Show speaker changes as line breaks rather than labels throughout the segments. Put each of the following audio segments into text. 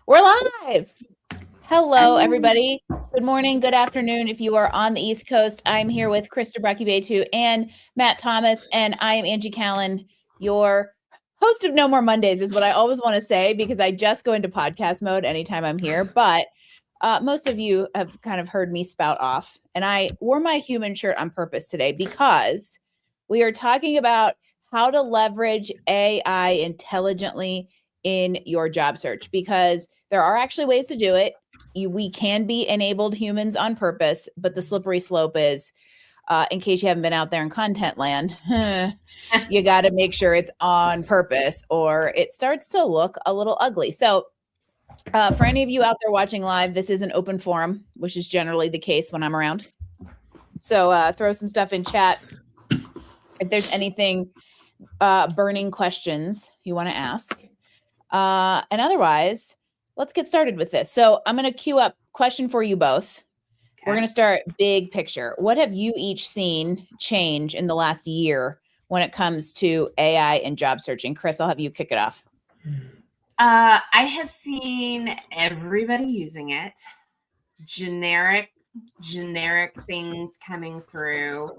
We're live. Hello, everybody. Good morning, good afternoon. If you are on the East Coast, I'm here with Krista Brackey-Betu and Matt Thomas, and I am Angie Callan, your host of No More Mondays, is what I always want to say because I just go into podcast mode anytime I'm here. But most of you have kind of heard me spout off, and I wore my human shirt on purpose today because we are talking about how to leverage AI intelligently in your job search, because there are actually ways to do it. We can be enabled humans on purpose, but the slippery slope is, in case you haven't been out there in content land, you got to make sure it's on purpose or it starts to look a little ugly. So for any of you out there watching live, this is an open forum, which is generally the case when I'm around. So throw some stuff in chat if there's anything, burning questions you want to ask. And otherwise, let's get started with this. So I'm going to queue up question for you both. Okay. We're going to start big picture. What have you each seen change in the last year when it comes to AI and job searching? Chris, I'll have you kick it off.
I have seen everybody using it. Generic things coming through.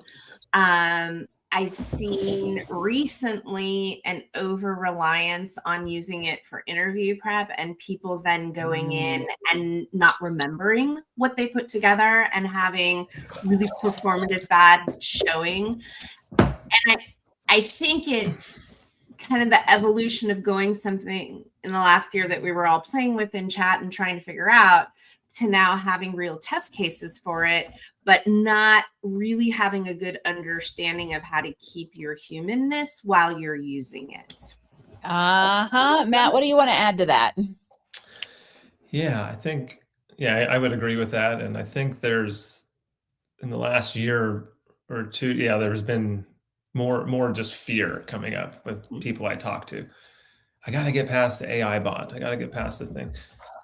I've seen recently an over-reliance on using it for interview prep and people then going in and not remembering what they put together and having really performative bad showing. And I think it's kind of the evolution of going something in the last year that we were all playing with in chat and trying to figure out, to now having real test cases for it, but not really having a good understanding of how to keep your humanness while you're using it.
Matt, what do you want to add to that?
Yeah, I would agree with that. And I think there's, in the last year or two, there's been more just fear coming up with people I talk to. I got to get past the AI bot. I got to get past the thing.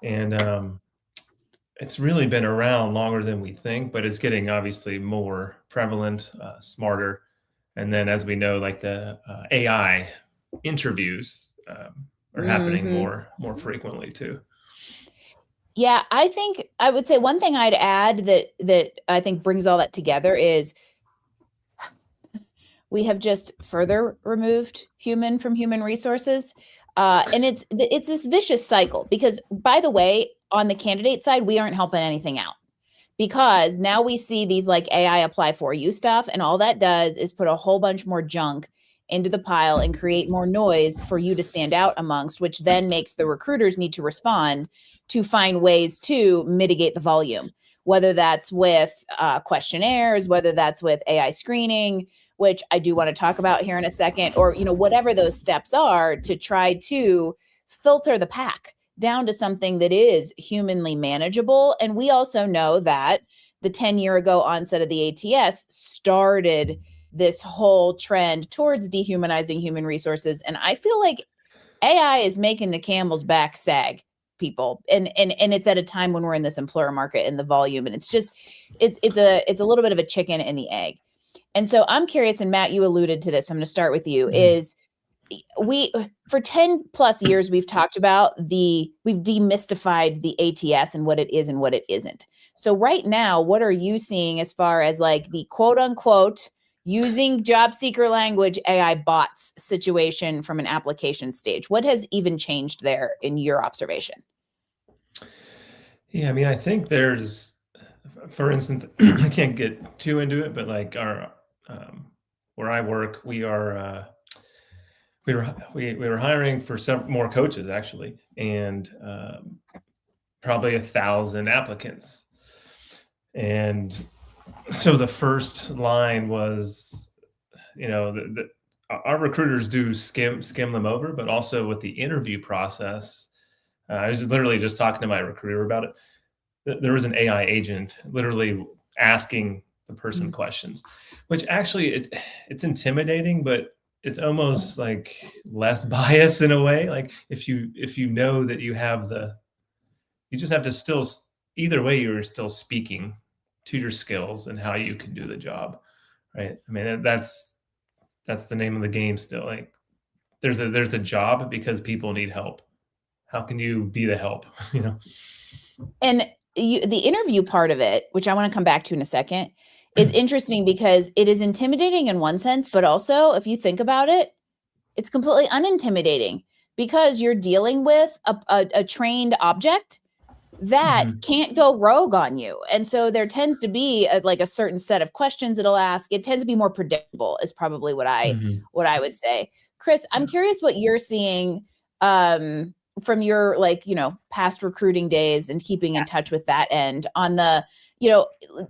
And it's really been around longer than we think, but it's getting obviously more prevalent, smarter. And then, as we know, like the AI interviews are happening more frequently too.
Yeah, I would say one thing I'd add that I think brings all that together is we have just further removed human from human resources. And it's this vicious cycle because, by the way, on the candidate side, we aren't helping anything out because now we see these like AI apply for you stuff. And all that does is put a whole bunch more junk into the pile and create more noise for you to stand out amongst, which then makes the recruiters need to respond to find ways to mitigate the volume, whether that's with questionnaires, whether that's with AI screening, which I do want to talk about here in a second, or, whatever those steps are to try to filter the pack down to something that is humanly manageable. And we also know that the 10-year ago onset of the ATS started this whole trend towards dehumanizing human resources. And I feel like AI is making the camel's back sag, people. And it's at a time when we're in this employer market and the volume. And it's a little bit of a chicken and the egg. And so I'm curious, and Matt, you alluded to this, so I'm going to start with you, is for 10 plus years, we've talked about we've demystified the ATS and what it is and what it isn't. So right now, what are you seeing as far as like the quote unquote using job seeker language AI bots situation from an application stage? What has even changed there in your observation?
Yeah, I mean, I think there's, for instance, I can't get too into it, but like our where I work, we were hiring for some more coaches actually, and probably 1,000 applicants. And so the first line was, our recruiters do skim them over, but also with the interview process, I was literally just talking to my recruiter about it. There was an AI agent literally asking the person questions, which actually it's intimidating, but it's almost like less bias in a way. Like if you know that you just have to still, either way, you're still speaking to your skills and how you can do the job, right? I mean, that's the name of the game still. Like there's a job because people need help. how can you be the help? You know?
And the interview part of it, which I want to come back to in a second, is interesting because it is intimidating in one sense, but also if you think about it, it's completely unintimidating because you're dealing with a trained object that can't go rogue on you. And so there tends to be like a certain set of questions it'll ask. It tends to be more predictable is probably what I would say. Chris, I'm curious what you're seeing from your past recruiting days and keeping in touch with that end on the,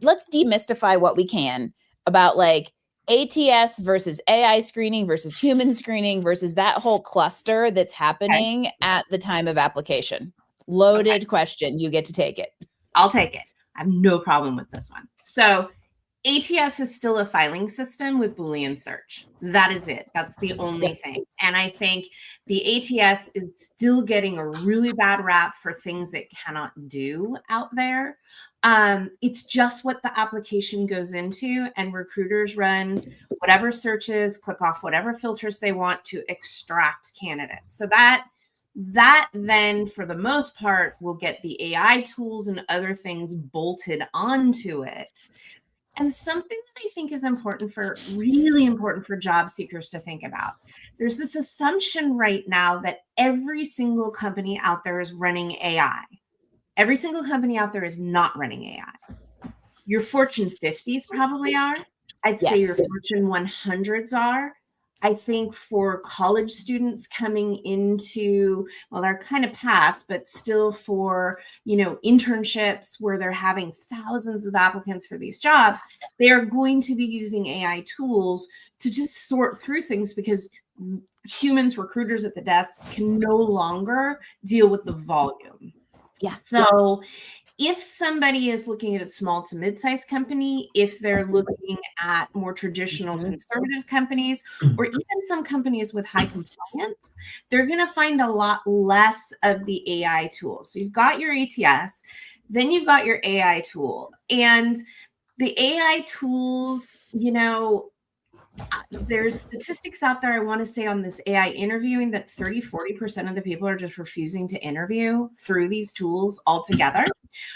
let's demystify what we can about like ATS versus AI screening versus human screening versus that whole cluster that's happening at the time of application. Loaded question. You get to take it.
I'll take it. I have no problem with this one. So ATS is still a filing system with Boolean search. That is it. That's the only thing. And I think the ATS is still getting a really bad rap for things it cannot do out there. It's just what the application goes into, and recruiters run whatever searches, click off whatever filters they want to extract candidates. So that then for the most part will get the AI tools and other things bolted onto it. And something that I think is really important for job seekers to think about. There's this assumption right now that every single company out there is running AI. Every single company out there is not running AI. Your Fortune 50s probably are. I'd say your Fortune 100s are. I think for college students coming into, well, they're kind of past, but still for, internships where they're having thousands of applicants for these jobs, they are going to be using AI tools to just sort through things because humans, recruiters at the desk can no longer deal with the volume.
Yeah.
So if somebody is looking at a small to mid-sized company, if they're looking at more traditional conservative companies, or even some companies with high compliance, they're going to find a lot less of the AI tools. So you've got your ATS, then you've got your AI tool. And the AI tools, there's statistics out there, I want to say, on this AI interviewing that 30-40% of the people are just refusing to interview through these tools altogether.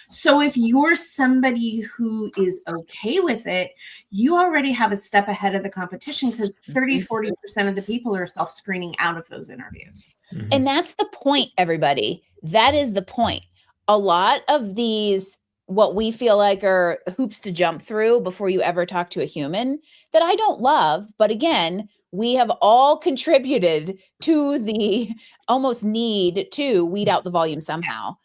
So if you're somebody who is okay with it, you already have a step ahead of the competition because 30-40% of the people are self-screening out of those interviews.
And that's the point, everybody. That is the point. A lot of these, what we feel like are hoops to jump through before you ever talk to a human, that I don't love, but again, we have all contributed to the almost need to weed out the volume somehow.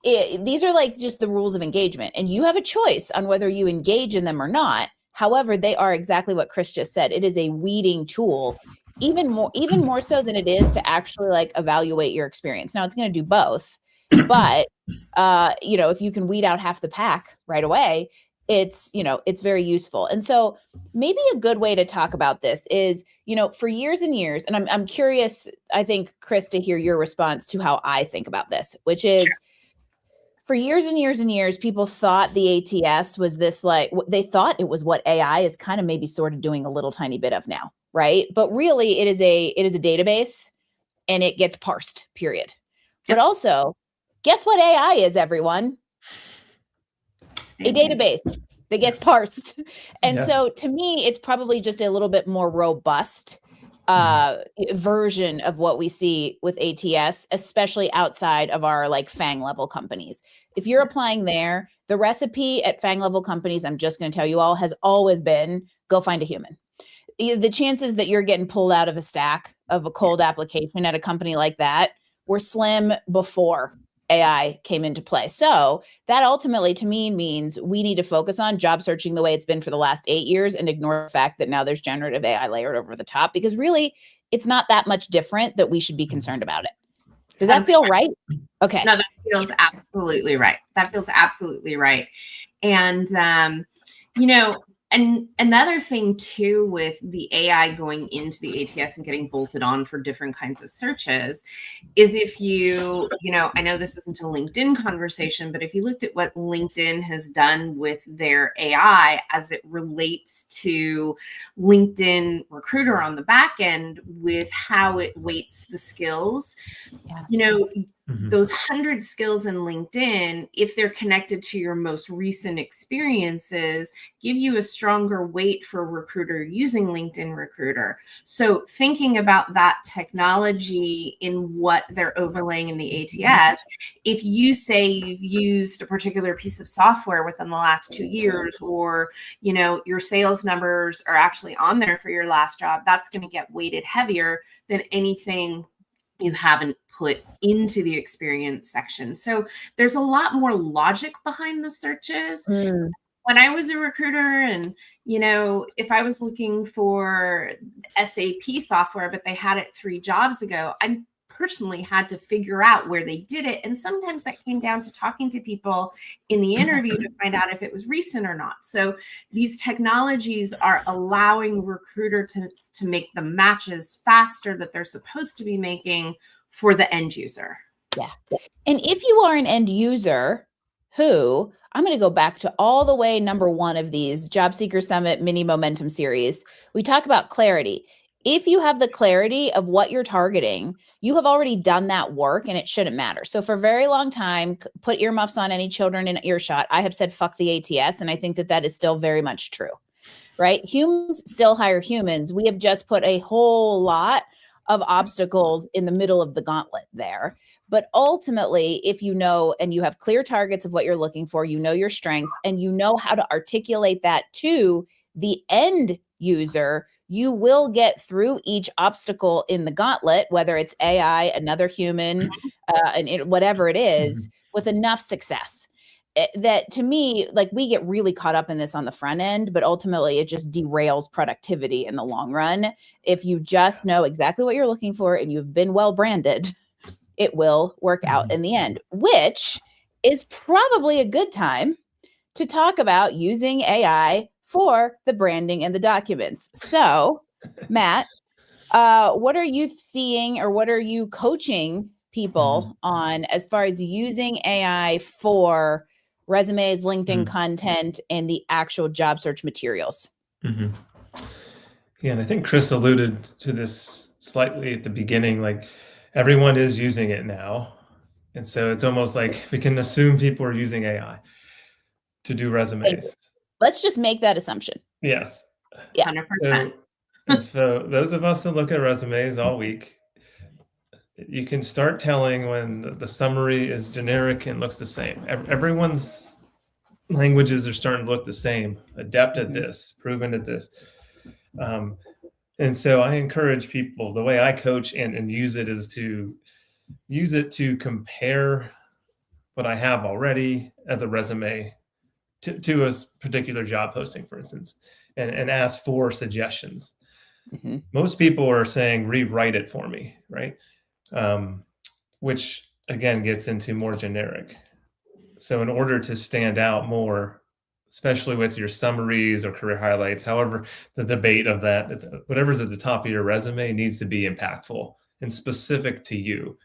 These are like just the rules of engagement, and you have a choice on whether you engage in them or not. However, they are exactly what Chris just said. It is a weeding tool, even more so than it is to actually like evaluate your experience. Now it's going to do both, but if you can weed out half the pack right away, it's very useful. And so maybe a good way to talk about this is, for years and years, and I'm curious, I think, Chris, to hear your response to how I think about this, which is, for years and years and years, people thought the ATS was this, like, they thought it was what AI is kind of maybe sort of doing a little tiny bit of now, right? But really it is a database and it gets parsed, period. But also, guess what AI is, everyone? A database that gets parsed. And so to me, it's probably just a little bit more robust version of what we see with ATS, especially outside of our like FANG level companies. If you're applying there, the recipe at FANG level companies, I'm just going to tell you all, has always been go find a human. The chances that you're getting pulled out of a stack of a cold application at a company like that were slim before AI came into play. So that ultimately to me means we need to focus on job searching the way it's been for the last 8 years and ignore the fact that now there's generative AI layered over the top, because really it's not that much different that we should be concerned about it. Does that feel right? Okay.
No, that feels absolutely right. And, And another thing too, with the AI going into the ATS and getting bolted on for different kinds of searches, is if I know this isn't a LinkedIn conversation, but if you looked at what LinkedIn has done with their AI as it relates to LinkedIn Recruiter on the back end, with how it weights the skills, those 100 skills in LinkedIn, if they're connected to your most recent experiences, give you a stronger weight for a recruiter using LinkedIn Recruiter. So thinking about that technology in what they're overlaying in the ATS, if you say you've used a particular piece of software within the last 2 years, or your sales numbers are actually on there for your last job, that's going to get weighted heavier than anything you haven't put into the experience section. So there's a lot more logic behind the searches. When I was a recruiter, and if I was looking for SAP software, but they had it 3 jobs ago, I personally had to figure out where they did it. And sometimes that came down to talking to people in the interview to find out if it was recent or not. So these technologies are allowing recruiter to make the matches faster that they're supposed to be making for the end user.
Yeah. And if you are an end user who, I'm going to go back to all the way number 1 of these Job Seeker Summit mini momentum series, we talk about clarity. If you have the clarity of what you're targeting, you have already done that work and it shouldn't matter. So for a very long time, put earmuffs on, any children in earshot, I have said, fuck the ATS. And I think that is still very much true, right? Humans still hire humans. We have just put a whole lot of obstacles in the middle of the gauntlet there. But ultimately, if you know, and you have clear targets of what you're looking for, your strengths, and you know how to articulate that to the end user, you will get through each obstacle in the gauntlet, whether it's AI, another human, whatever it is, with enough success. That to me, like, we get really caught up in this on the front end, but ultimately it just derails productivity in the long run. If you just know exactly what you're looking for and you've been well branded, it will work out in the end, which is probably a good time to talk about using AI for the branding and the documents. So, Matt, what are you seeing, or what are you coaching people on as far as using AI for resumes, LinkedIn content, and the actual job search materials?
Yeah, and I think Chris alluded to this slightly at the beginning, like everyone is using it now. And so it's almost like we can assume people are using AI to do resumes.
Let's just make that assumption.
Yes.
Yeah. 100%.
So those of us that look at resumes all week, you can start telling when the summary is generic and looks the same. Everyone's languages are starting to look the same, adept at this, proven at this. And so I encourage people, the way I coach and use it is to use it to compare what I have already as a resume to a particular job posting, for instance, and ask for suggestions. Most people are saying, rewrite it for me, right? Which again gets into more generic. So in order to stand out more, especially with your summaries or career highlights, however, the debate of that, whatever's at the top of your resume needs to be impactful and specific to you.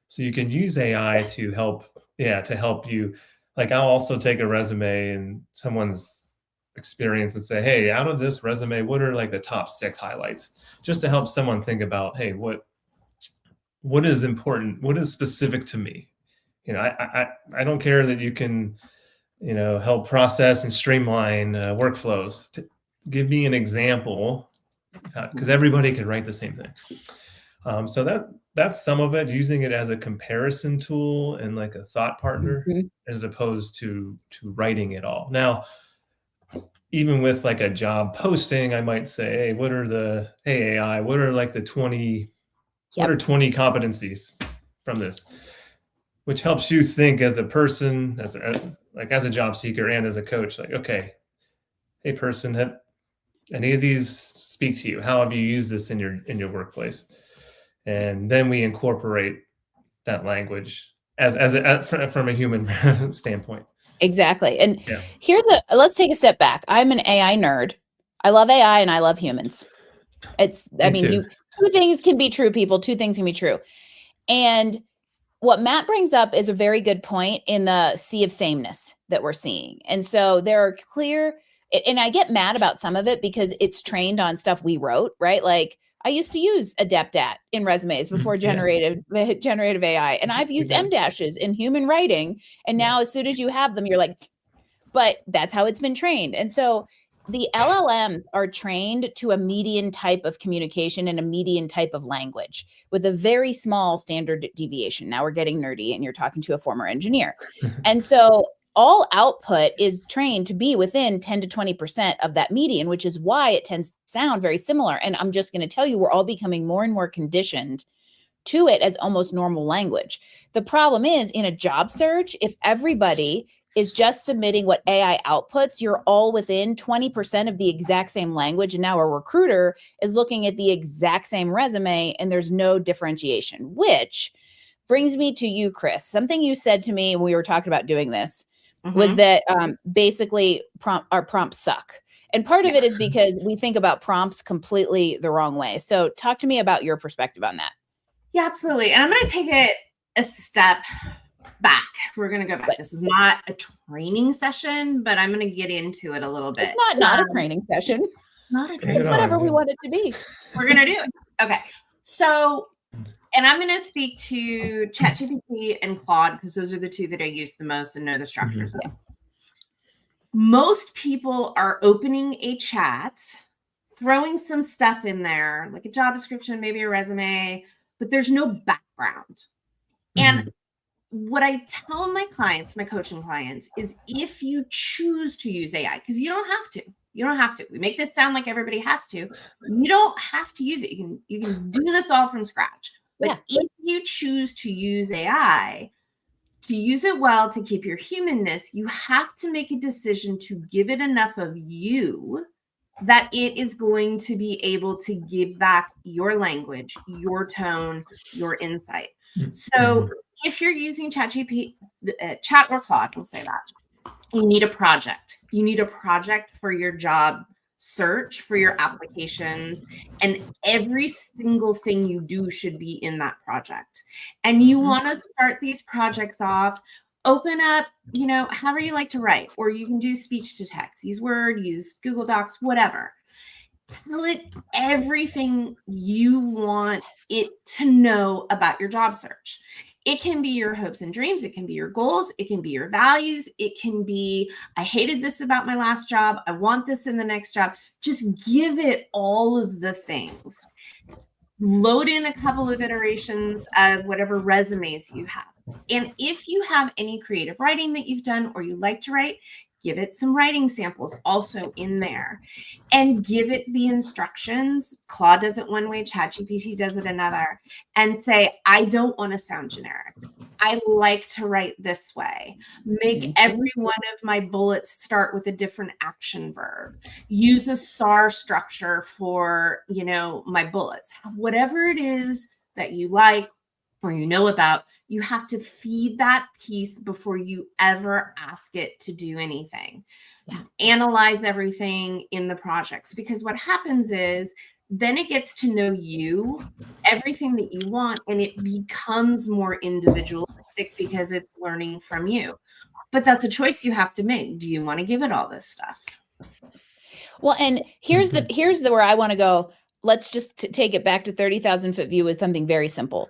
So you can use AI to help you. Like, I'll also take a resume and someone's experience and say, hey, out of this resume, what are like the top 6 highlights? Just to help someone think about, hey, what is important? What is specific to me? I don't care that you can, help process and streamline workflows. Give me an example, because everybody can write the same thing. So that's some of it, using it as a comparison tool and like a thought partner, as opposed to writing it all. Now, even with like a job posting, I might say, hey, AI, what are like the 20 competencies from this? Which helps you think as a person, as a job seeker and as a coach, like, okay, hey person, have any of these speak to you? How have you used this in your workplace? And then we incorporate that language as from a human standpoint.
Exactly. And
Yeah.
let's take a step back. I'm an AI nerd. I love AI and I love humans. I
Me
mean,
too.
two things can be true, people. Two things can be true. And what Matt brings up is a very good point in the sea of sameness that we're seeing. And so there are and I get mad about some of it because it's trained on stuff we wrote, right? Like I used to use Adeptat in resumes before generative AI, and I've used M dashes in human writing. And now as soon as you have them, you're like, but that's how it's been trained. And so the LLMs are trained to a median type of communication and a median type of language with a very small standard deviation. Now we're getting nerdy and you're talking to a former engineer. And so all output is trained to be within 10 to 20% of that median, which is why it tends to sound very similar. And I'm just going to tell you, we're all becoming more and more conditioned to it as almost normal language. The problem is in a job search, if everybody is just submitting what AI outputs, you're all within 20% of the exact same language. And now a recruiter is looking at the exact same resume and there's no differentiation, which brings me to you, Chris. Something you said to me when we were talking about doing this was that basically our prompts suck. And part of it is because we think about prompts completely the wrong way. So talk to me about your perspective on that.
Yeah, absolutely. And I'm going to take it a step back. We're going to go back. This is not a training session, but I'm going to get into it a little bit.
It's not a training session.
Not a training.
It's whatever we want it to be.
We're going to do it. Okay. So, and I'm going to speak to ChatGPT and Claude because those are the two that I use the most and know the structures of. Most people are opening a chat, throwing some stuff in there, like a job description, maybe a resume, but there's no background. And what I tell my clients, my coaching clients, is if you choose to use AI, because you don't have to. We make this sound like everybody has to. You don't have to use it. You can do this all from scratch. But if you choose to use AI, to use it well, to keep your humanness, you have to make a decision to give it enough of you that it is going to be able to give back your language, your tone, your insight. So if you're using ChatGPT, Chat or Claude, we'll say that, you need a project. You need a project for your job search, for your applications, and every single thing you do should be in that project. And you want to start these projects off, open up, however you like to write, or you can do speech to text, use Word, use Google Docs, whatever. Tell it everything you want it to know about your job search. It can be your hopes and dreams. It can be your goals. It can be your values. It can be, I hated this about my last job. I want this in the next job. Just give it all of the things. Load in a couple of iterations of whatever resumes you have. And if you have any creative writing that you've done or you like to write, give it some writing samples also in there and give it the instructions. Claude does it one way, ChatGPT does it another, and say, I don't want to sound generic. I like to write this way. Make every one of my bullets start with a different action verb. Use a SAR structure for, my bullets. Whatever it is that you like or about, you have to feed that piece before you ever ask it to do anything. Analyze everything in the projects, because what happens is then it gets to know you, everything that you want, and it becomes more individualistic because it's learning from you. But that's a choice you have to make. Do you want to give it all this stuff?
Well, and here's the where I want to go. Let's just take it back to 30,000 foot view with something very simple.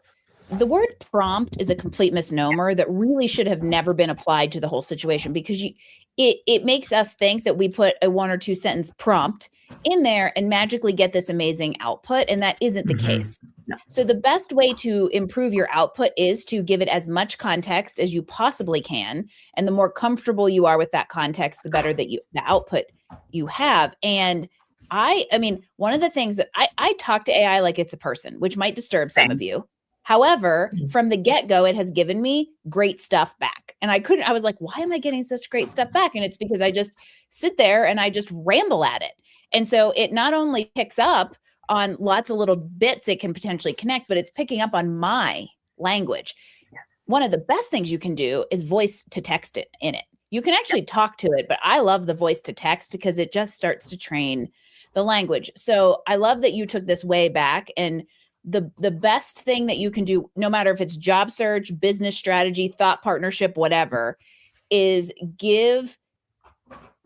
The word prompt is a complete misnomer that really should have never been applied to the whole situation, because it makes us think that we put a 1 or 2 sentence prompt in there and magically get this amazing output. And that isn't the case.
No.
So the best way to improve your output is to give it as much context as you possibly can. And the more comfortable you are with that context, the better that the output you have. And I mean, one of the things that I talk to AI like it's a person, which might disturb some of you. However, from the get-go, it has given me great stuff back. And I was like, why am I getting such great stuff back? And it's because I just sit there and I just ramble at it. And so it not only picks up on lots of little bits it can potentially connect, but it's picking up on my language. Yes. One of the best things you can do is voice to text it in it. You can actually talk to it, but I love the voice to text because it just starts to train the language. So I love that you took this way back, and the best thing that you can do, no matter if it's job search, business strategy, thought partnership, whatever, is give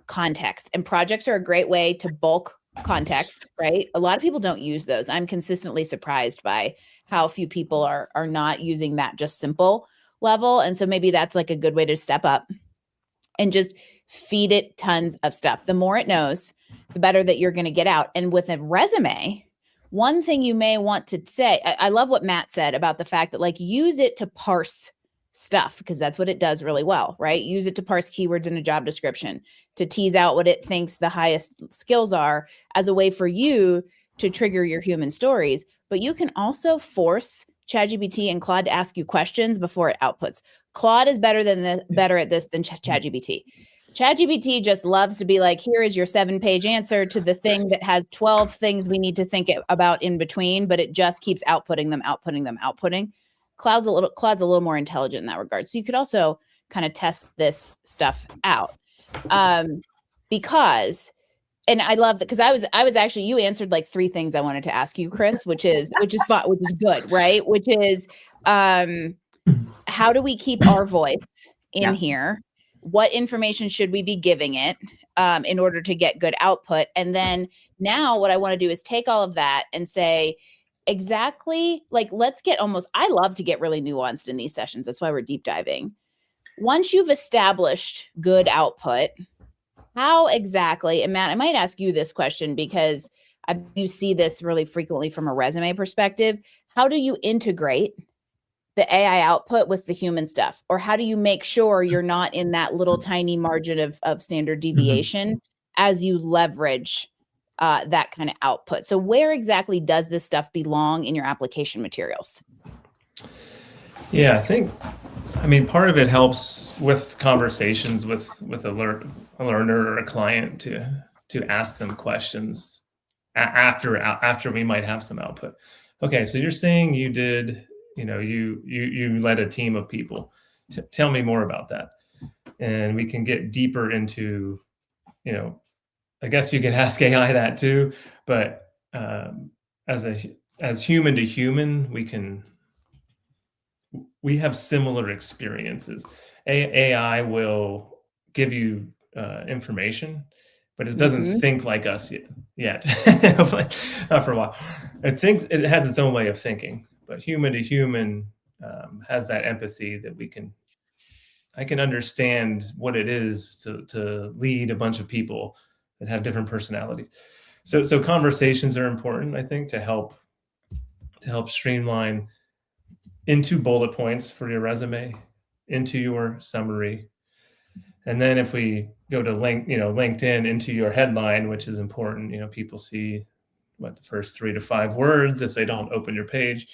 context. And projects are a great way to bulk context, right? A lot of people don't use those. I'm consistently surprised by how few people are not using that just simple level. And so maybe that's like a good way to step up and just feed it tons of stuff. The more it knows, the better that you're going to get out. And with a resume, one thing you may want to say, I love what Matt said about the fact that like use it to parse stuff, because that's what it does really well, right? Use it to parse keywords in a job description, to tease out what it thinks the highest skills are as a way for you to trigger your human stories. But you can also force ChatGPT and Claude to ask you questions before it outputs. Claude is better at this than ChatGPT. ChatGPT just loves to be like, here is your 7-page answer to the thing that has 12 things we need to think about in between, but it just keeps outputting them. Claude's a little more intelligent in that regard. So you could also kind of test this stuff out. Because, and I love that, because I was actually, you answered like 3 things I wanted to ask you, Chris, which is fun, which is good, right? Which is, how do we keep our voice in here? What information should we be giving it in order to get good output? And then now what I want to do is take all of that and say, exactly, like, I love to get really nuanced in these sessions. That's why we're deep diving. Once you've established good output, how exactly, and Matt, I might ask you this question because you see this really frequently from a resume perspective. How do you integrate the AI output with the human stuff? Or how do you make sure you're not in that little tiny margin of standard deviation as you leverage that kind of output? So where exactly does this stuff belong in your application materials?
Yeah, I mean, part of it helps with conversations with a learner or a client to ask them questions after we might have some output. Okay, so you're saying you did, you led a team of people. Tell me more about that, and we can get deeper into, I guess you can ask AI that too, but as human to human, we have similar experiences. AI will give you information, but it doesn't think like us yet. Not for a while. It has its own way of thinking, but human to human has that empathy that I can understand what it is to lead a bunch of people that have different personalities. So conversations are important, I think, to help streamline into bullet points for your resume, into your summary. And then if we go to LinkedIn, into your headline, which is important, people see the first 3 to 5 words if they don't open your page.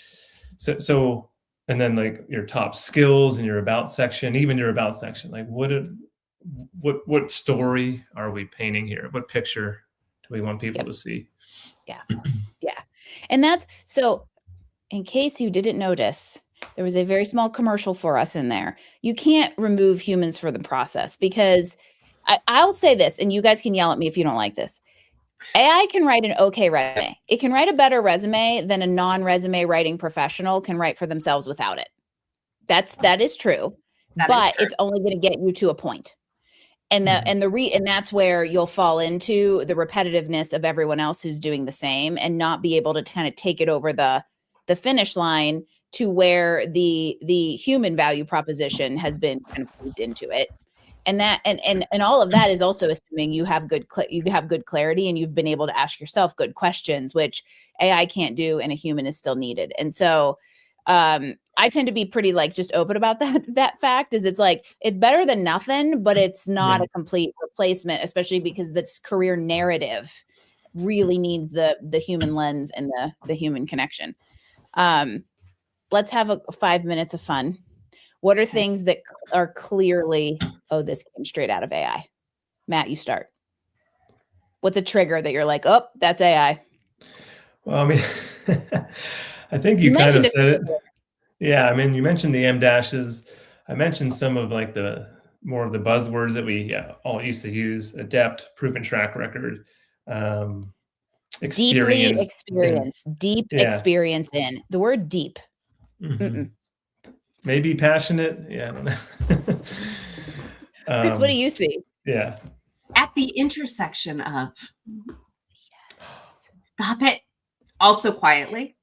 So and then like your top skills and your about section, like what story are we painting here? What picture do we want people to see?
Yeah. Yeah. And that's, so in case you didn't notice, there was a very small commercial for us in there. You can't remove humans for the process, because I'll say this, and you guys can yell at me if you don't like this. AI can write an okay resume. It can write a better resume than a non-resume writing professional can write for themselves without it. That is true. But it's only going to get you to a point. And that's where you'll fall into the repetitiveness of everyone else who's doing the same, and not be able to kind of take it over the finish line to where the human value proposition has been kind of moved into it. And that and all of that is also assuming you have good clarity, and you've been able to ask yourself good questions, which AI can't do, and a human is still needed. And so I tend to be pretty like just open about that fact, is it's like, it's better than nothing, but it's not a complete replacement, especially because this career narrative really needs the human lens and the human connection. Let's have 5 minutes of fun. What are things that are clearly, this came straight out of AI? Matt, you start. What's a trigger that you're like, oh, that's AI?
Well, I mean, I think you kind of said it. Yeah, I mean, you mentioned the M dashes. I mentioned some of like the more of the buzzwords that we all used to use: adept, proven track record,
Deeply
experience.
experienced, deep
Yeah.
experience in the word deep.
Mhm. Maybe passionate. Yeah, I don't know.
Chris, what do you see?
Yeah.
At the intersection of. Stop it. Also quietly.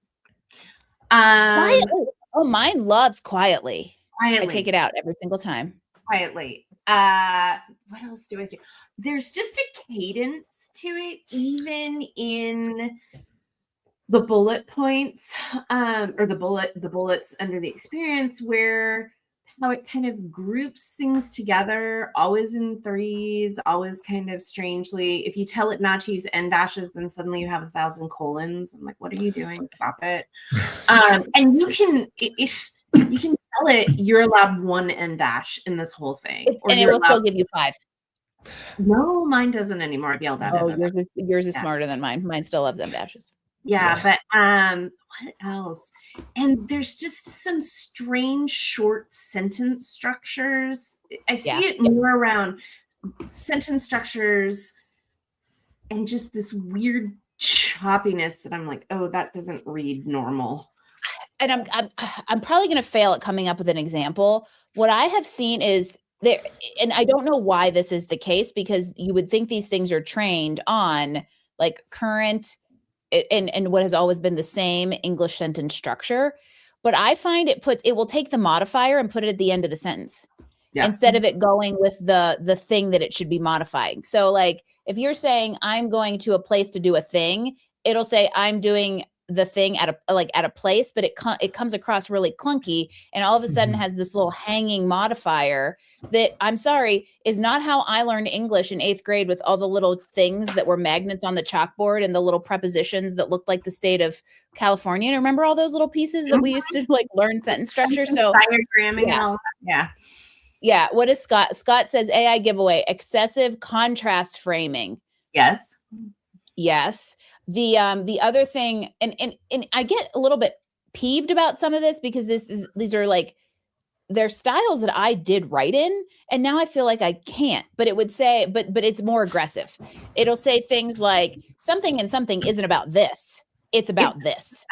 Quietly. Oh, mine loves quietly.
Quietly.
I take it out every single time.
Quietly. What else do I see? There's just a cadence to it, even in the bullet points, or the bullets under the experience, where how it kind of groups things together, always in threes, always kind of strangely. If you tell it not to use end dashes, then suddenly you have 1,000 colons. I'm like, what are you doing? Stop it. And you can, if you can tell it, you're allowed 1 end dash in this whole thing.
And it will still give you 5.
No, mine doesn't anymore. I've yelled at it.
Oh, yours is smarter than mine. Mine still loves end dashes.
Yeah, but what else? And there's just some strange short sentence structures. I see it more around sentence structures and just this weird choppiness that I'm like, oh, that doesn't read normal.
And I'm probably going to fail at coming up with an example. What I have seen is there, and I don't know why this is the case, because you would think these things are trained on like current and what has always been the same English sentence structure. But I find it will take the modifier and put it at the end of the sentence instead of it going with the thing that it should be modifying. So like if you're saying I'm going to a place to do a thing, it'll say I'm doing the thing at a place, but it comes across really clunky, and all of a sudden has this little hanging modifier that, I'm sorry, is not how I learned English in 8th grade, with all the little things that were magnets on the chalkboard and the little prepositions that looked like the state of California. And remember all those little pieces that we used to like learn sentence structure? So
diagramming and all that.
Yeah. What is Scott? Scott says AI giveaway, excessive contrast framing.
Yes.
The other thing, and I get a little bit peeved about some of this, because these are like, they're styles that I did write in, and now I feel like I can't. But it would say, but it's more aggressive. It'll say things like something and something isn't about this. It's about this.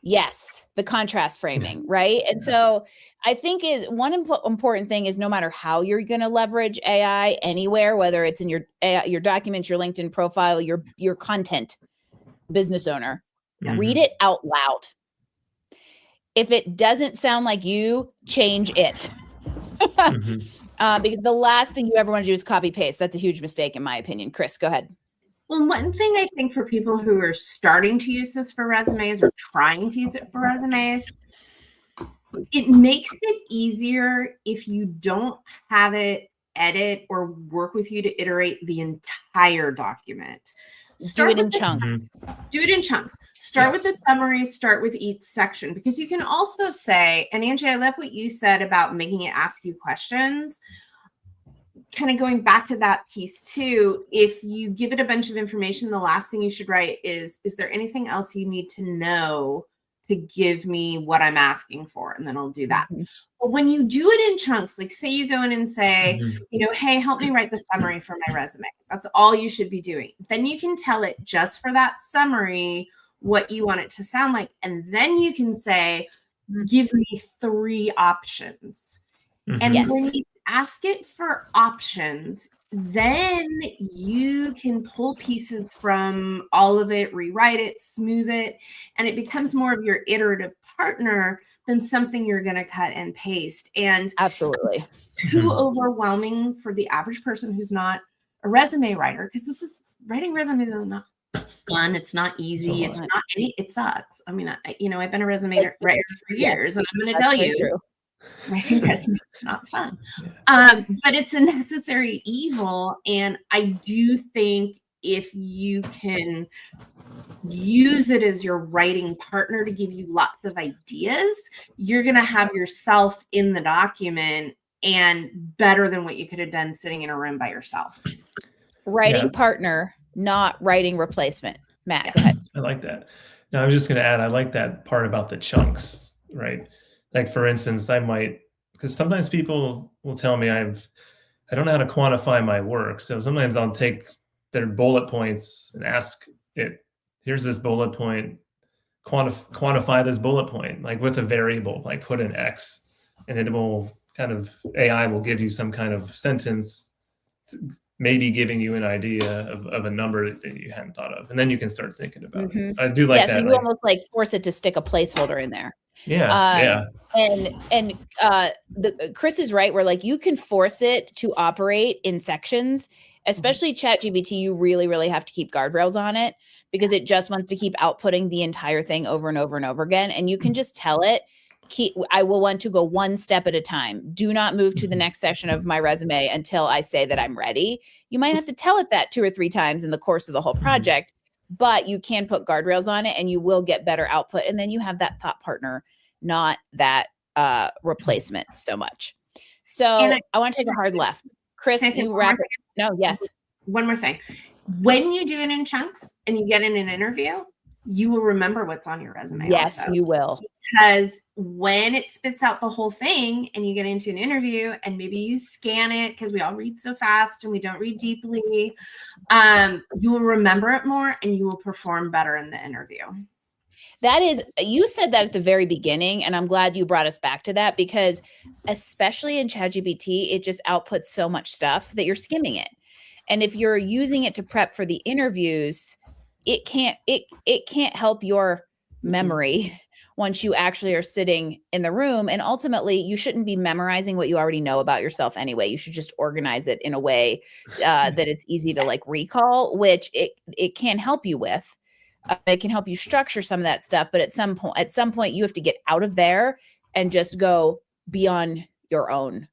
Yes, the contrast framing, right? And so I think is one important thing is, no matter how you're going to leverage AI anywhere, whether it's in your documents, your LinkedIn profile, your content, business owner, read it out loud. If it doesn't sound like you, change it. Because the last thing you ever want to do is copy paste. That's a huge mistake, in my opinion. Chris, go ahead.
Well, one thing I think for people who are starting to use this for resumes or trying to use it for resumes, it makes it easier if you don't have it edit or work with you to iterate the entire document.
Do it in chunks.
Do it in chunks. Start with the summary, start with each section, because you can also say, and Angie, I love what you said about making it ask you questions. Kind of going back to that piece too, if you give it a bunch of information, the last thing you should write is there anything else you need to know to give me what I'm asking for? And then I'll do that. But when you do it in chunks, like say you go in and say, hey, help me write the summary for my resume. That's all you should be doing. Then you can tell it just for that summary what you want it to sound like. And then you can say, give me 3 options. And when you ask it for options, then you can pull pieces from all of it, rewrite it, smooth it, and it becomes more of your iterative partner than something you're going to cut and paste. And
absolutely
too overwhelming for the average person who's not a resume writer, because writing resumes is not fun. It's not easy. It's not. It sucks. I mean, I've been a resume writer for years, and I'm going to tell you, writing resumes is not fun. But it's a necessary evil, and I do think if you can use it as your writing partner to give you lots of ideas, you're going to have yourself in the document, and better than what you could have done sitting in a room by yourself.
Writing partner, not writing replacement. Matt, go ahead.
I like that. Now, I'm just going to add, I like that part about the chunks, right? Like, for instance, I might because sometimes people will tell me I don't know how to quantify my work. So sometimes I'll take their bullet points and ask it, here's this bullet point, quantify this bullet point, like with a variable, like put an X, and it will kind of, AI will give you some kind of sentence, maybe giving you an idea of a number that you hadn't thought of. And then you can start thinking about it. So I do like
Yeah,
that.
so you almost like force it to stick a placeholder in there.
Yeah.
Chris is right, where like you can force it to operate in sections, especially ChatGPT. You really, really have to keep guardrails on it because it just wants to keep outputting the entire thing over and over and over again. And you can just tell it, I will want to go one step at a time. Do not move to the next section of my resume until I say that I'm ready. You might have to tell it that 2 or 3 times in the course of the whole project, but you can put guardrails on it and you will get better output. And then you have that thought partner, not that replacement so much. So I want to take a hard left. Chris, you wrap it. No, yes.
One more thing. When you do it in chunks and you get in an interview, you will remember what's on your resume.
Yes,
also.
you will.
Because when it spits out the whole thing and you get into an interview and maybe you scan it, because we all read so fast and we don't read deeply, you will remember it more and you will perform better in the interview.
That is, you said that at the very beginning, and I'm glad you brought us back to that, because especially in ChatGPT, it just outputs so much stuff that you're skimming it. And if you're using it to prep for the interviews, it can't help your memory once you actually are sitting in the room. And ultimately, you shouldn't be memorizing what you already know about yourself anyway. You should just organize it in a way that it's easy to like recall, which it can help you with. It can help you structure some of that stuff, but at some point you have to get out of there and just go be on your own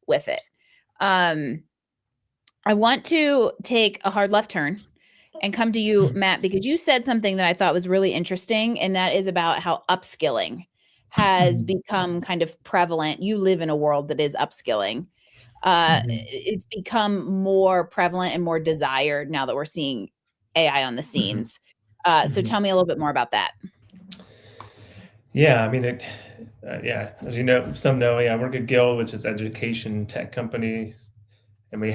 with it. I want to take a hard left turn and come to you, Matt, because you said something that I thought was really interesting, and that is about how upskilling has become kind of prevalent. You live in a world that is upskilling. It's become more prevalent and more desired now that we're seeing AI on the scenes. So tell me a little bit more about that.
Yeah, I mean, as you know, some know, I work at Guild, which is education tech companies. And we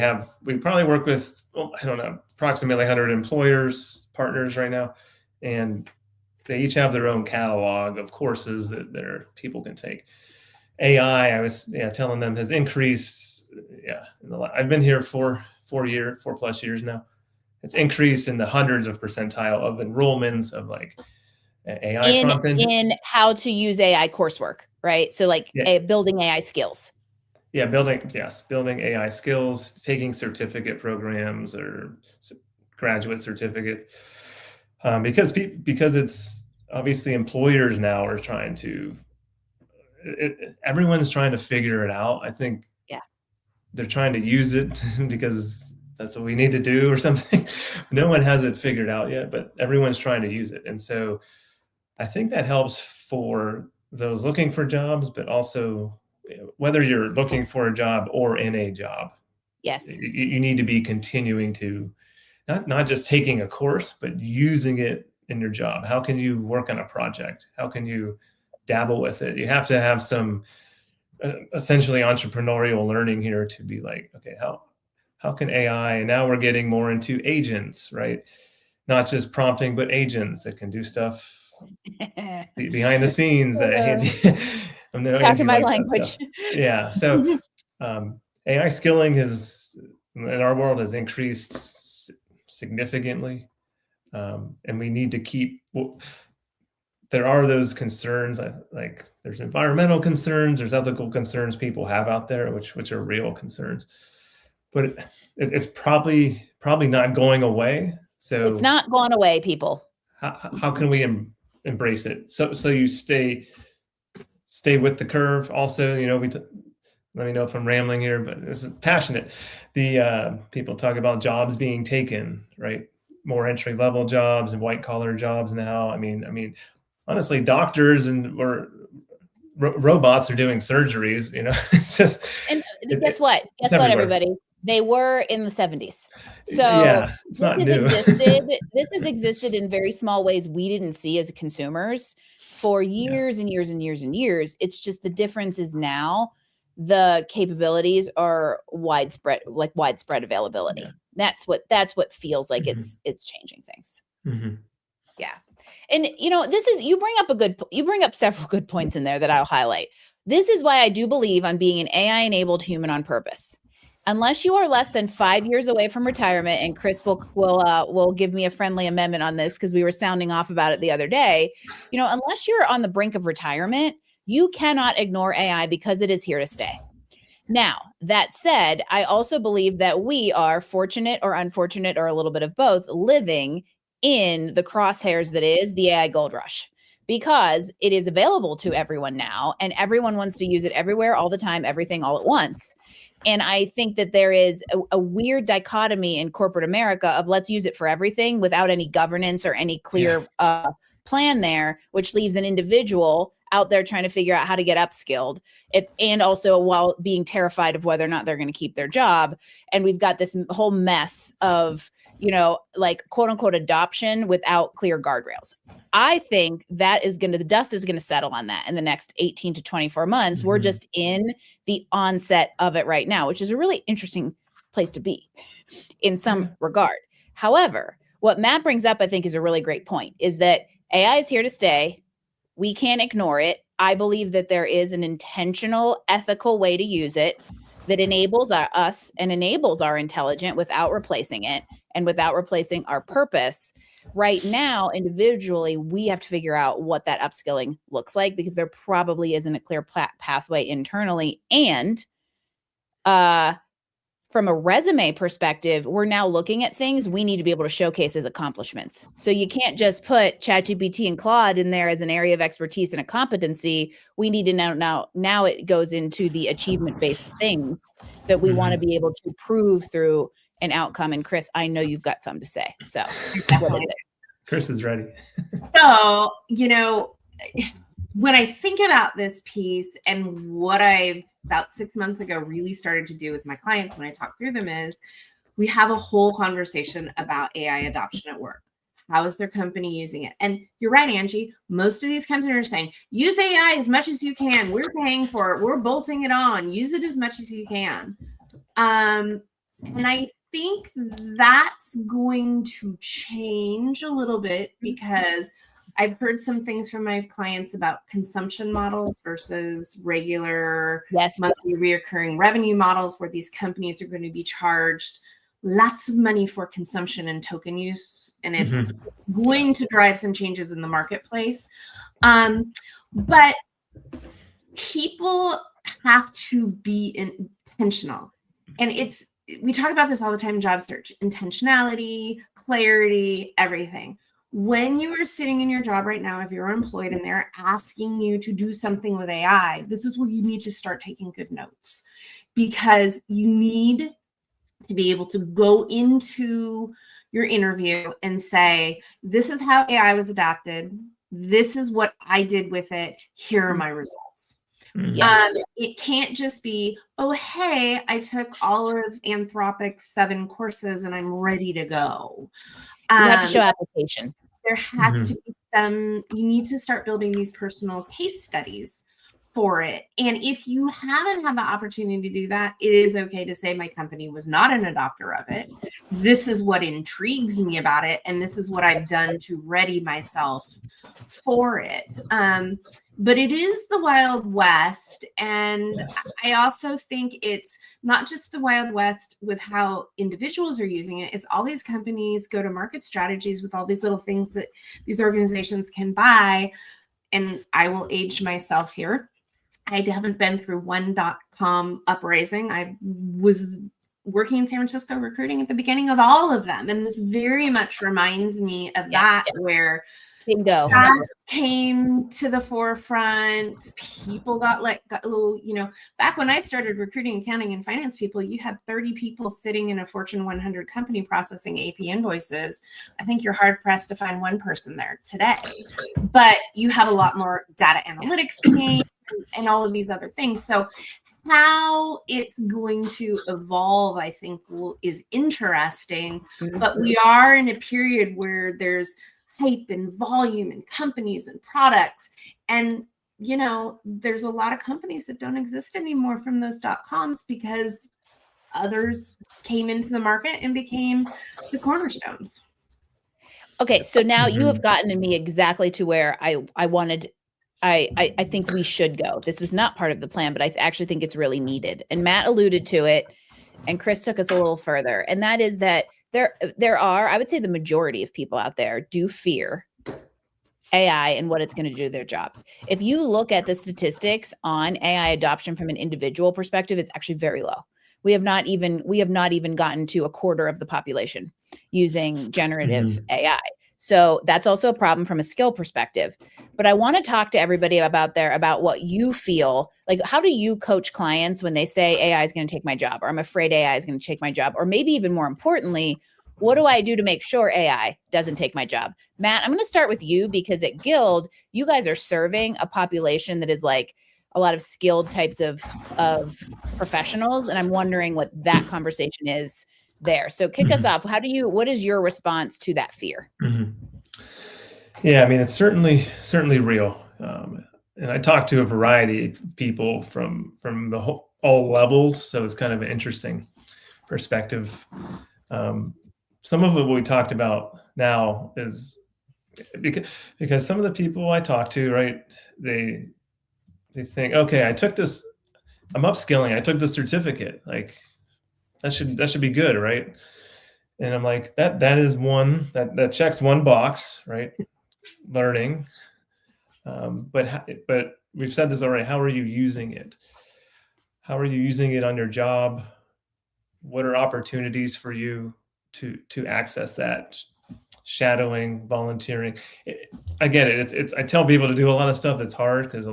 probably work with, I don't know, approximately 100 employers, partners right now. And they each have their own catalog of courses that their people can take. AI, I was telling them, has increased. I've been here for 4+ years now. It's increased in the hundreds of percentile of enrollments of like AI
in how to use AI coursework, right? So like building AI skills.
Yeah, building AI skills, taking certificate programs or graduate certificates, because it's obviously employers now are trying to. Everyone's trying to figure it out. I think. Yeah. They're trying to use it because that's what we need to do or something. No one has it figured out yet, but everyone's trying to use it, and so I think that helps for those looking for jobs, but also, whether you're looking for a job or in a job,
yes,
you need to be continuing to not just taking a course, but using it in your job. How can you work on a project? How can you dabble with it? You have to have some essentially entrepreneurial learning here to be like, okay, how can AI, and now we're getting more into agents, right? Not just prompting, but agents that can do stuff behind the scenes.
Back to my language.
Yeah. So AI skilling in our world has increased significantly. And we need to keep, there are those concerns, like there's environmental concerns, there's ethical concerns people have out there, which are real concerns, but it's probably not going away. So
it's not going away, people.
How can we embrace it? So you stay with the curve. Also, let me know if I'm rambling here, but this is passionate. The people talk about jobs being taken, right? More entry level jobs and white collar jobs now. I mean, honestly, doctors or robots are doing surgeries. It's just.
And guess what? Guess what, everybody? They were in the 70s. So
yeah, it's not new.
This has existed in very small ways we didn't see as consumers for years and years and years and years. It's just the difference is now the capabilities are widespread availability.
Yeah.
That's what feels like it's changing things. Yeah. And you bring up several good points in there that I'll highlight. This is why I do believe on being an AI enabled human on purpose. Unless you are less than 5 years away from retirement, and Chris will give me a friendly amendment on this because we were sounding off about it the other day. Unless you're on the brink of retirement, you cannot ignore AI because it is here to stay. Now, that said, I also believe that we are fortunate or unfortunate or a little bit of both living in the crosshairs that is the AI gold rush, because it is available to everyone now and everyone wants to use it everywhere, all the time, everything all at once. And I think that there is a weird dichotomy in corporate America of let's use it for everything without any governance or any clear plan there, which leaves an individual out there trying to figure out how to get upskilled, and also while being terrified of whether or not they're going to keep their job. And we've got this whole mess of, like quote unquote adoption without clear guardrails. I think that the dust is going to settle on that in the next 18 to 24 months. We're just in the onset of it right now, which is a really interesting place to be in some regard. However, what Matt brings up, I think, is a really great point, is that AI is here to stay. We can't ignore it. I believe that there is an intentional, ethical way to use it that enables us and enables our intelligence without replacing it and without replacing our purpose. Right now, individually, we have to figure out what that upskilling looks like, because there probably isn't a clear pathway internally. And from a resume perspective, we're now looking at things we need to be able to showcase as accomplishments. So you can't just put ChatGPT and Claude in there as an area of expertise and a competency. We need to now it goes into the achievement-based things that we want to be able to prove through an outcome. And Chris, I know you've got something to say. So what is it?
Chris is ready.
So, when I think about this piece and what I about 6 months ago really started to do with my clients when I talk through them is we have a whole conversation about AI adoption at work. How is their company using it? And you're right, Angie. Most of these companies are saying, use AI as much as you can. We're paying for it. We're bolting it on. Use it as much as you can. And I think that's going to change a little bit, because I've heard some things from my clients about consumption models versus regular monthly reoccurring revenue models, where these companies are going to be charged lots of money for consumption and token use. And it's going to drive some changes in the marketplace. But people have to be intentional. And we talk about this all the time in job search: intentionality, clarity, everything. When you are sitting in your job right now, if you're employed and they're asking you to do something with AI, this is where you need to start taking good notes, because you need to be able to go into your interview and say, this is how AI was adapted. This is what I did with it. Here are my results.
Yes.
It can't just be, oh, hey, I took all of Anthropic's 7 courses and I'm ready to go.
You have to show application.
There has to be you need to start building these personal case studies for it. And if you haven't had the opportunity to do that, it is okay to say, my company was not an adopter of it. This is what intrigues me about it. And this is what I've done to ready myself for it. But it is the Wild West. And I also think it's not just the Wild West with how individuals are using it. It's all these companies go to market strategies with all these little things that these organizations can buy. And I will age myself here. I haven't been through one .com uprising. I was working in San Francisco recruiting at the beginning of all of them. And this very much reminds me of that, where SaaS came to the forefront. People got back when I started recruiting accounting and finance people, you had 30 people sitting in a Fortune 100 company processing AP invoices. I think you're hard pressed to find one person there today, but you have a lot more data analytics and all of these other things. So how it's going to evolve, I think, is interesting, but we are in a period where there's hype and volume and companies and products, and there's a lot of companies that don't exist anymore from those .coms because others came into the market and became the cornerstones.
Okay, so now you have gotten me exactly to where I wanted. I think we should go. This was not part of the plan, but I actually think it's really needed. And Matt alluded to it, and Chris took us a little further. And that is that there are, I would say, the majority of people out there do fear AI and what it's going to do to their jobs. If you look at the statistics on AI adoption from an individual perspective, it's actually very low. We have not even gotten to a quarter of the population using generative AI. So that's also a problem from a skill perspective. But I want to talk to everybody about what you feel like. How do you coach clients when they say AI is going to take my job, or I'm afraid AI is going to take my job, or maybe even more importantly, what do I do to make sure AI doesn't take my job? Matt, I'm going to start with you because at Guild, you guys are serving a population that is like a lot of skilled types of professionals. And I'm wondering what that conversation is there. So kick us off. What is your response to that fear?
Yeah, I mean, it's certainly real. And I talked to a variety of people from all levels. So it's kind of an interesting perspective. Some of what we talked about now is because some of the people I talk to, right, they think, okay, I took this, I'm upskilling, I took the certificate, like that should be good, right? And I'm like, that is one that checks one box, right? Learning, but we've said this already. How are you using it? How are you using it on your job? What are opportunities for you to access that? Shadowing, volunteering. I get it. It's I tell people to do a lot of stuff that's hard because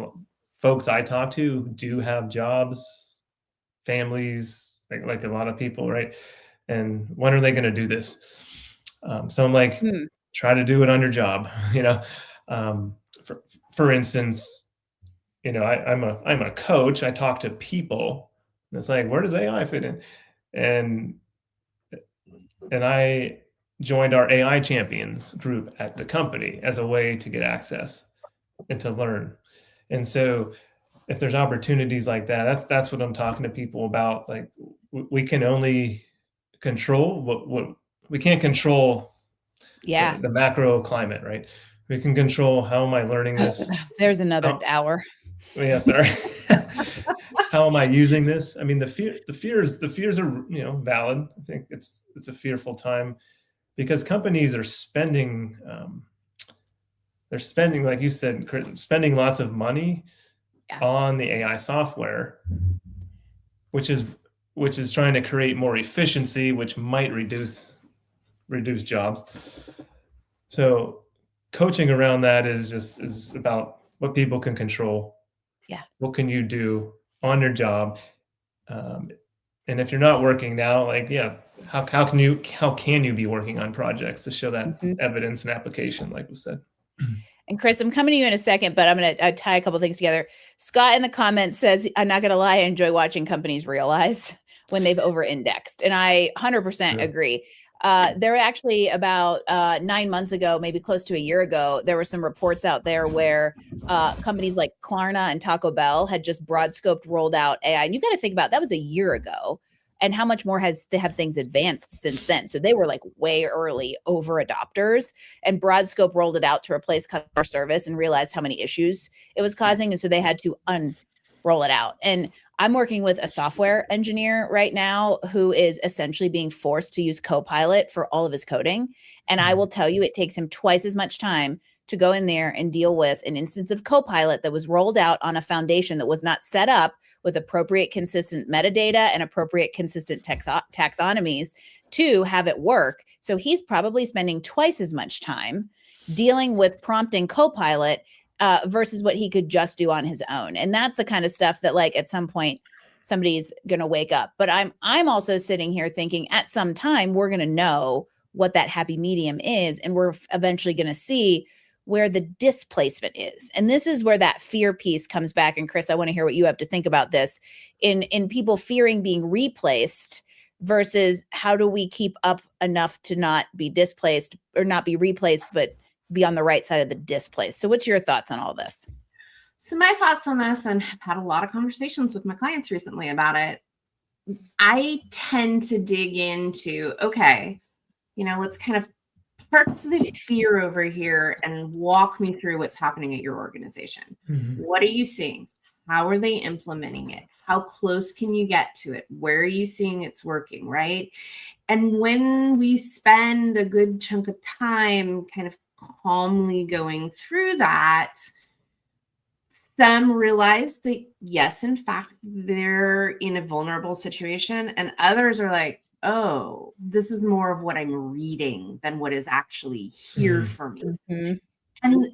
folks I talk to do have jobs, families, like a lot of people, right? And when are they going to do this? So I'm like, try to do it on your job. For instance, I'm a coach. I talk to people. And it's like, where does AI fit in? And I joined our AI champions group at the company as a way to get access and to learn. And so if there's opportunities like that, that's what I'm talking to people about. Like we can only control what we can't control.
Yeah.
The macro climate, right? We can control how am I learning this?
There's another hour.
Yeah, sorry. How am I using this? I mean, the fears are, valid. I think it's a fearful time because companies are spending, like you said, spending lots of money on the AI software, which is trying to create more efficiency, which might reduce jobs. So coaching around that is about what people can control.
Yeah.
What can you do on your job? And if you're not working now, like, how can you be working on projects to show that evidence and application, like we said?
And Chris, I'm coming to you in a second, but I'm going to tie a couple things together. Scott in the comments says, I'm not going to lie, I enjoy watching companies realize when they've over-indexed. And I 100% agree. There were actually about 9 months ago, maybe close to a year ago, there were some reports out there where companies like Klarna and Taco Bell had just broad scoped rolled out AI. And you got to think about that was a year ago. And how much more have things advanced since then? So they were like way early over adopters, and BroadScope rolled it out to replace customer service and realized how many issues it was causing. And so they had to unroll it out. And I'm working with a software engineer right now who is essentially being forced to use Copilot for all of his coding. And I will tell you, it takes him twice as much time to go in there and deal with an instance of Copilot that was rolled out on a foundation that was not set up with appropriate consistent metadata and appropriate consistent taxonomies to have it work. So he's probably spending twice as much time dealing with prompting Copilot versus what he could just do on his own. And that's the kind of stuff that, like, at some point somebody's going to wake up. But I'm also sitting here thinking at some time we're going to know what that happy medium is, and we're eventually going to see where the displacement is. And this is where that fear piece comes back. And Chris, I want to hear what you have to think about this in people fearing being replaced versus how do we keep up enough to not be displaced or not be replaced, but be on the right side of the displaced. So what's your thoughts on all this?
So my thoughts on this, and I've had a lot of conversations with my clients recently about it. I tend to dig into, okay, let's kind of park the fear over here and walk me through what's happening at your organization.
Mhm.
What are you seeing? How are they implementing it? How close can you get to it? Where are you seeing it's working, right? And when we spend a good chunk of time kind of calmly going through that, some realize that, yes, in fact, they're in a vulnerable situation. And others are like, oh, this is more of what I'm reading than what is actually here
Mhm.
for me.
Mhm.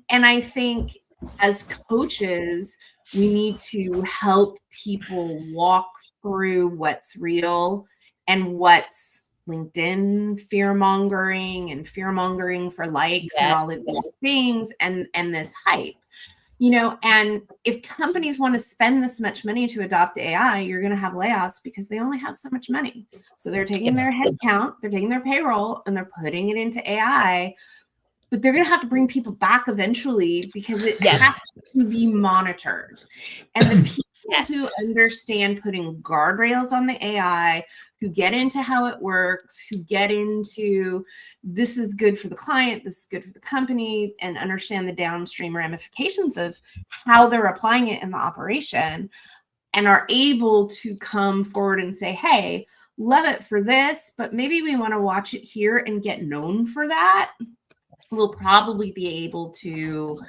And I think as coaches, we need to help people walk through what's real and what's LinkedIn fear mongering for likes and
Yes.
all of these things and this hype. And if companies want to spend this much money to adopt AI, you're going to have layoffs because they only have so much money. So they're taking their headcount, they're taking their payroll, and they're putting it into AI. But they're going to have to bring people back eventually because it
Yes.
has to be monitored. And the people
Yes.
who understand putting guardrails on the AI, who get into how it works, who get into this is good for the client, this is good for the company, and understand the downstream ramifications of how they're applying it in the operation, and are able to come forward and say, hey, love it for this, but maybe we want to watch it here and get known for that, will probably be able to,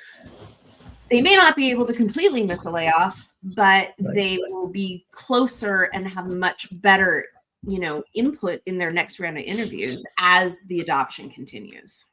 they may not be able to completely miss a layoff, but they will be closer and have much better, input in their next round of interviews as the adoption continues.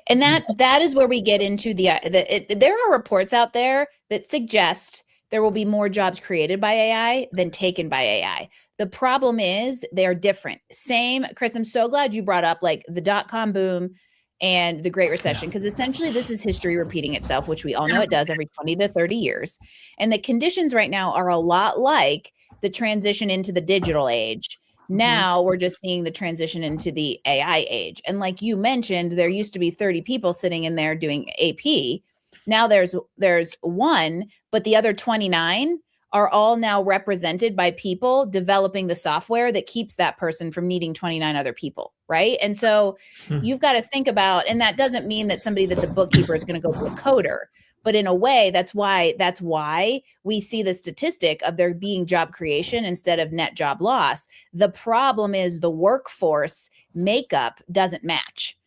And that is where we get into there are reports out there that suggest there will be more jobs created by AI than taken by AI. The problem is they're different. Same, Chris, I'm so glad you brought up like the dot-com boom and the Great Recession, because essentially this is history repeating itself, which we all know it does every 20 to 30 years. And the conditions right now are a lot like the transition into the digital age. Now we're just seeing the transition into the AI age. And like you mentioned, there used to be 30 people sitting in there doing AP. Now there's one, but the other 29 are all now represented by people developing the software that keeps that person from needing 29 other people, right? And so you've got to think about, and that doesn't mean that somebody that's a bookkeeper is going to go be a coder, but in a way, that's why we see the statistic of there being job creation instead of net job loss. The problem is the workforce makeup doesn't match.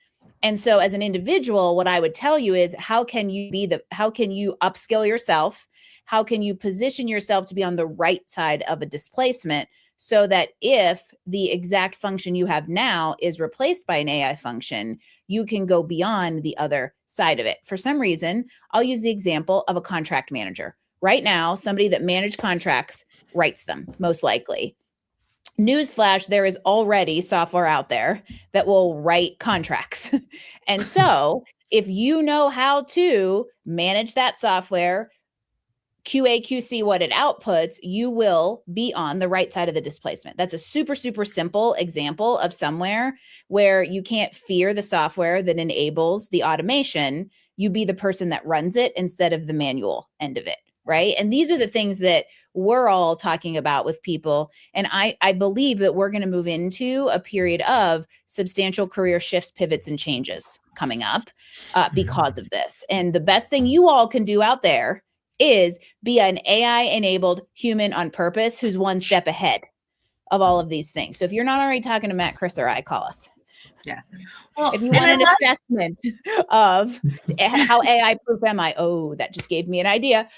And so as an individual, what I would tell you is how can you upskill yourself? How can you position yourself to be on the right side of a displacement so that if the exact function you have now is replaced by an AI function, you can go beyond the other side of it. For some reason, I'll use the example of a contract manager. Right now, somebody that managed contracts writes them, most likely. Newsflash, there is already software out there that will write contracts. And so if you know how to manage that software, QA, QC what it outputs, you will be on the right side of the displacement. That's a super, super simple example of somewhere where you can't fear the software that enables the automation. You be the person that runs it instead of the manual end of it, right? And these are the things that we're all talking about with people. And I believe that we're going to move into a period of substantial career shifts, pivots, and changes coming up because of this. And the best thing you all can do out there is be an AI-enabled human on purpose who's one step ahead of all of these things. So if you're not already talking to Matt, Chris, or I, call us.
Yeah. Well,
if you want an assessment of how AI proof am I, that just gave me an idea.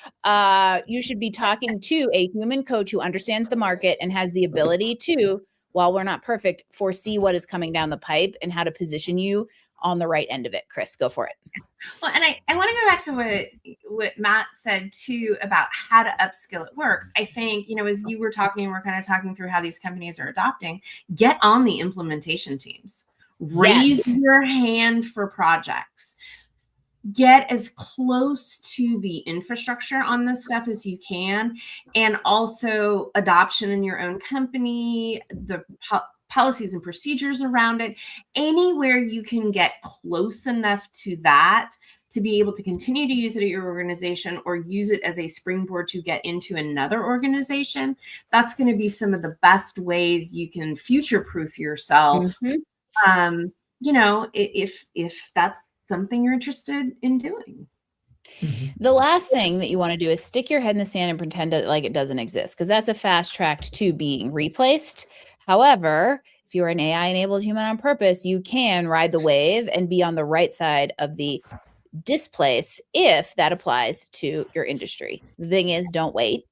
You should be talking to a human coach who understands the market and has the ability to, while we're not perfect, foresee what is coming down the pipe and how to position you on the right end of it. Chris, go for it.
Well, and I want to go back to what Matt said too about how to upskill at work. I think, as you were talking, we're kind of talking through how these companies are adopting, get on the implementation teams, raise your hand for projects, get as close to the infrastructure on this stuff as you can, and also adoption in your own company, the policies and procedures around it, anywhere you can get close enough to that to be able to continue to use it at your organization or use it as a springboard to get into another organization, that's going to be some of the best ways you can future-proof yourself. You know, if that's something you're interested in doing.
The last thing that you want to do is stick your head in the sand and pretend like it doesn't exist, because that's a fast track to being replaced. However, if you're an AI-enabled human on purpose, you can ride the wave and be on the right side of the displace if that applies to your industry. The thing is, don't wait.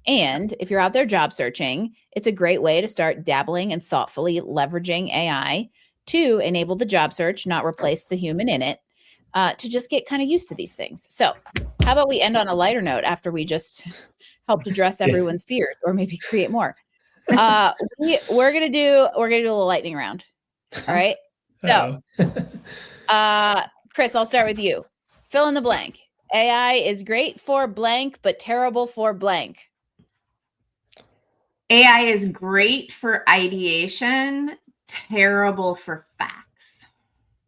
And if you're out there job searching, it's a great way to start dabbling and thoughtfully leveraging AI to enable the job search, not replace the human in it, to just get kind of used to these things. So how about we end on a lighter note after we just helped address everyone's fears, or maybe create more. We're gonna do a little lightning round. All right. So Chris, I'll start with you. Fill in the blank. AI is great for blank, but terrible for blank.
AI is great for ideation, terrible for facts.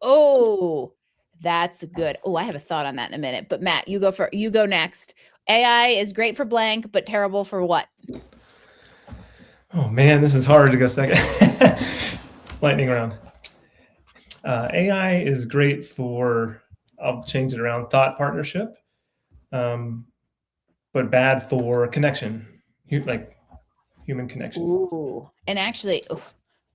Oh, that's good. Oh, I have a thought on that in a minute. But Matt, you go next. AI is great for blank, but terrible for what?
Oh man, this is hard to go second. Lightning round. AI is great for, I'll change it around, thought partnership, but bad for connection, like human connection.
Ooh, and actually,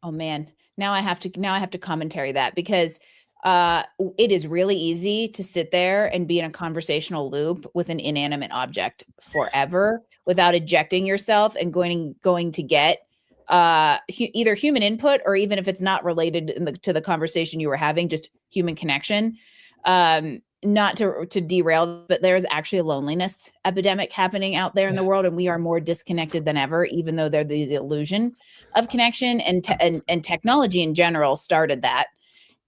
oh man, now I have to commentary that, because it is really easy to sit there and be in a conversational loop with an inanimate object forever without ejecting yourself and going to get either human input, or even if it's not related to the conversation you were having, just human connection. Not to derail, but there's actually a loneliness epidemic happening out there in the world, and we are more disconnected than ever, even though there's the illusion of connection, and technology in general started that.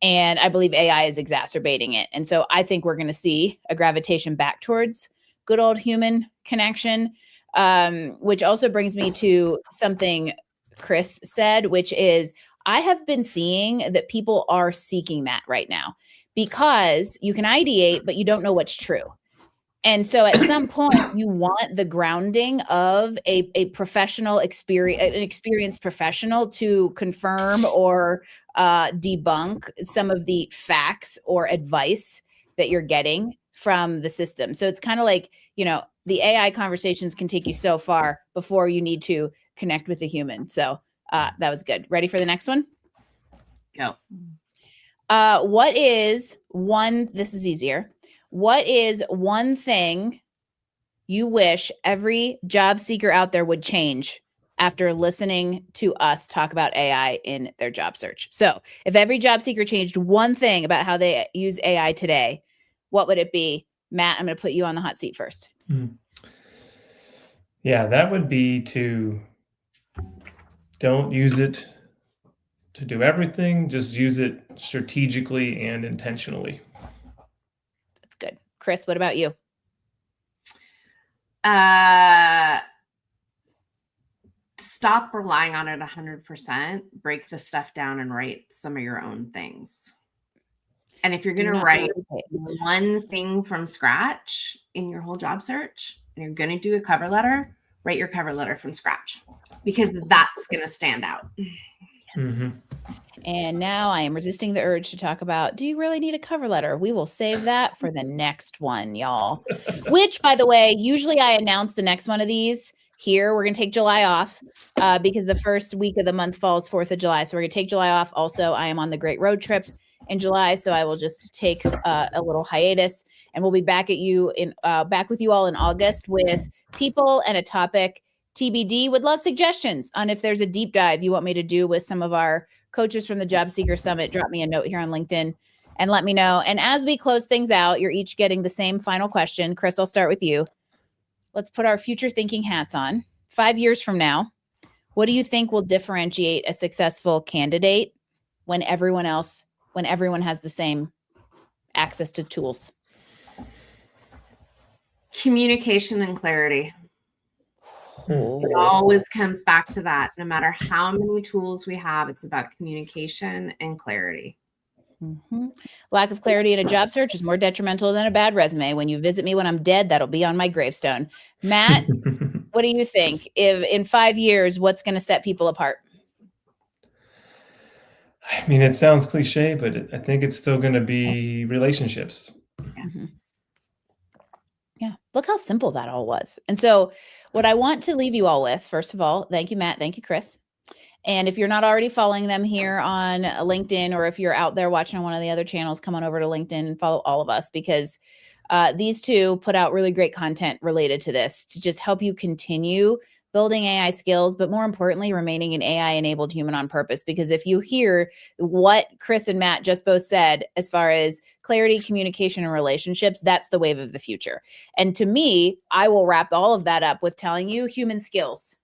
And I believe AI is exacerbating it. And so I think we're going to see a gravitation back towards good old human connection, which also brings me to something Chris said, which is I have been seeing that people are seeking that right now, because you can ideate, but you don't know what's true. And so at some point you want the grounding of a professional experience, an experienced professional, to confirm or debunk some of the facts or advice that you're getting from the system. So it's kind of like, the AI conversations can take you so far before you need to connect with a human. So that was good. Ready for the next one?
Go.
What is one, this is easier. What is one thing you wish every job seeker out there would change after listening to us talk about AI in their job search? So if every job seeker changed one thing about how they use AI today, what would it be? Matt, I'm going to put you on the hot seat first.
Yeah, that would be to don't use it to do everything. Just use it strategically and intentionally.
That's good. Chris, what about you?
Stop relying on it 100%. Break the stuff down and write some of your own things. And if you're going to write one thing from scratch in your whole job search, and you're going to do a cover letter, write your cover letter from scratch, because that's going to stand out.
Yes. Mm-hmm. And now I am resisting the urge to talk about, do you really need a cover letter? We will save that for the next one, y'all. Which, by the way, usually I announce the next one of these here. We're going to take July off because the first week of the month falls 4th of July. So we're going to take July off. Also, I am on the Great Road Trip in July, so I will just take a little hiatus, and we'll be back with you all in August with people and a topic. TBD. Would love suggestions on if there's a deep dive you want me to do with some of our coaches from the Job Seeker Summit. Drop me a note here on LinkedIn and let me know. And as we close things out, you're each getting the same final question. Chris, I'll start with you. Let's put our future thinking hats on. 5 years from now, what do you think will differentiate a successful candidate when everyone has the same access to tools?
Communication and clarity. It always comes back to that. No matter how many tools we have, it's about communication and clarity.
Mhm. Lack of clarity in a job search is more detrimental than a bad resume. When you visit me when I'm dead, that'll be on my gravestone. Matt, what do you think? If in 5 years, what's going to set people apart?
I mean, it sounds cliche, but I think it's still going to be relationships.
Mhm. Yeah. Look how simple that all was. And so, what I want to leave you all with, first of all, thank you, Matt. Thank you, Chris. And if you're not already following them here on LinkedIn, or if you're out there watching on one of the other channels, come on over to LinkedIn and follow all of us, because these two put out really great content related to this to just help you continue building AI skills, but more importantly, remaining an AI enabled human on purpose. Because if you hear what Chris and Matt just both said, as far as clarity, communication, and relationships, that's the wave of the future. And to me, I will wrap all of that up with telling you human skills.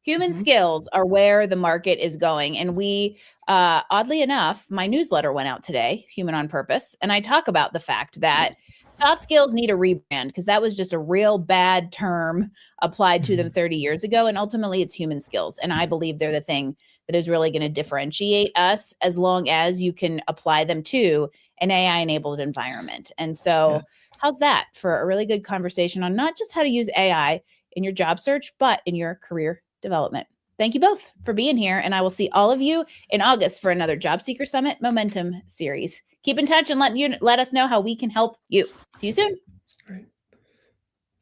Human skills are where the market is going. And we, oddly enough, my newsletter went out today, Human on Purpose. And I talk about the fact that soft skills need a rebrand, because that was just a real bad term applied to them 30 years ago. And ultimately, it's human skills. And I believe they're the thing that is really going to differentiate us, as long as you can apply them to an AI enabled environment. And so,
Yes.
how's that for a really good conversation on not just how to use AI in your job search, but in your career development? Thank you both for being here, and I will see all of you in August for another Job Seeker Summit Momentum series. Keep in touch and let us know how we can help you. See you soon.